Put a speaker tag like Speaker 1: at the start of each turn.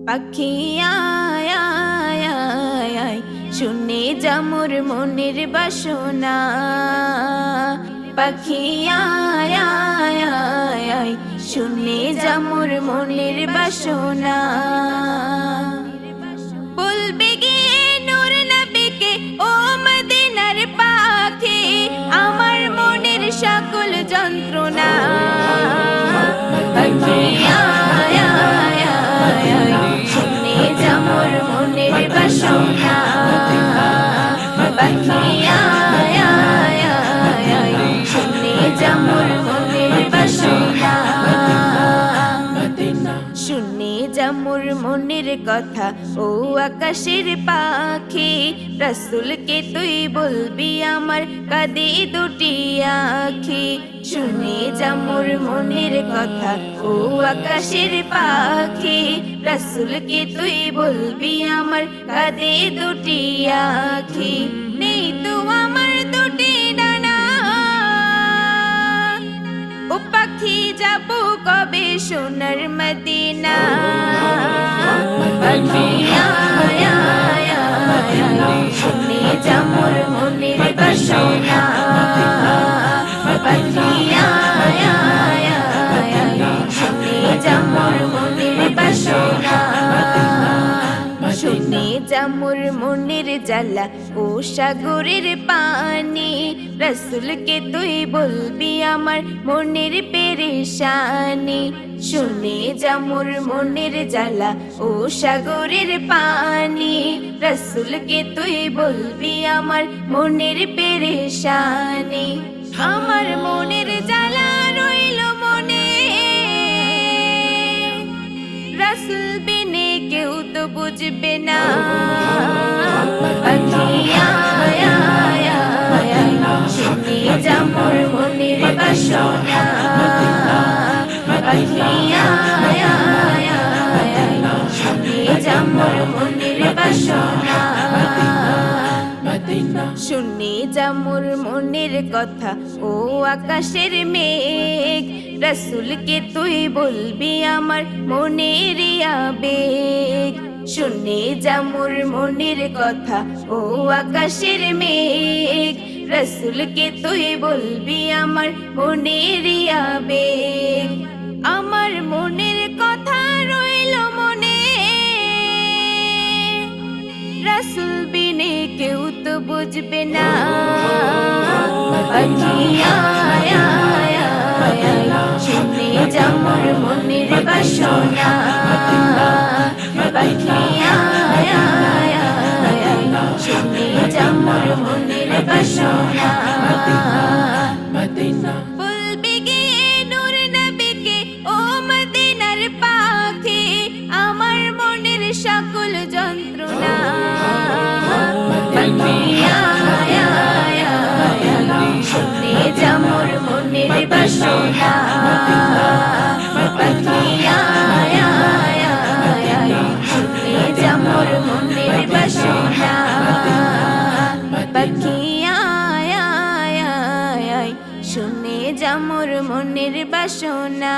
Speaker 1: পাখি আয় আয় আয় আয়, শুনে যা মোর মনের বাসনা। পাখি আয় আয় আয় আয়, শুনে যা মোর মনের বাসনা। বলবে গিয়ে নূর নবীকে ও মদিনার পাখি, আমার মনের সকল যন্ত্রণা। পাখি আয় আয় আয় আয়, শুনে যা মোর মনের বাসনা। পাখি আয় আয় আয় আয়, শুনে যা মোর মনের বাসনা। শুনে যা মোর মনের কথা ও আকাশের পাখি, রাসূলকে তুই বলবি আমার কাঁদে দুটি আখি। শুনে যা মোর মনের কথা ও আকাশের পাখি, রাসূলকে তুই বলবি আমার কাঁদে দুটি আখি। নেই তো আমার দুটি ডানা, ও পাখি যাবো কবে সোনার মদিনা। পাখি আয় আয় আয় আয়, শুনে যা মোর মনের বাসনা। পাখি আয় আয় আয় আয়, শুনে যা মোর মনের বাসনা। শুনে যা মোর মনের জ্বালা ও সাগরের পানি, রাসূলকে তুই বলবি আমার মনের পেরেশানি। শুনে যা মোর মনের জ্বালা ও সাগরের পানি, রাসূলকে তুই বলবি আমার মনের পেরেশানি। আমার মনের জ্বালা রইল মনে, রাসূল বিনে কেউ তো বুঝবে না। পাখি আয় আয় আয় আয়, শুনে যা মোর মনের বাসনা। পাখি আয় আয় আয় আয়, শুনে যা মোর মনের বাসনা। শুনে যা মোর মনের কথা ও আকাশের মেঘ, রাসূলকে তুই বলবি আমার মনের আবেগ। শুনে যা মোর মনের কথা ও আকাশের মেঘ, রাসূলকে তুই বলবি আমার মনের আবেগ। আমার মনের কথা রইল মনে, রাসূল বিনে কেউ তো বুঝবে না। পাখি আয় আয় আয় আয়, শুনে যা মোর মনের বাসনা। পাখি আয় আয় আয় আয়, শুনে যা মোর মনের বাসনা। বলবি গিয়ে নূর নবীকে ও মদিনার পাখি, আমার মনের সকল যন্ত্রণা। পাখি আয় আয় আয় আয়, শুনে যা মোর মনের বাসনা। পাখি আয় আয় আয় আয়, শুনে যা মোর মনের বাসনা। পাখি আয় আয় আয় আয়, শুনে যা মোর মনের বাসনা।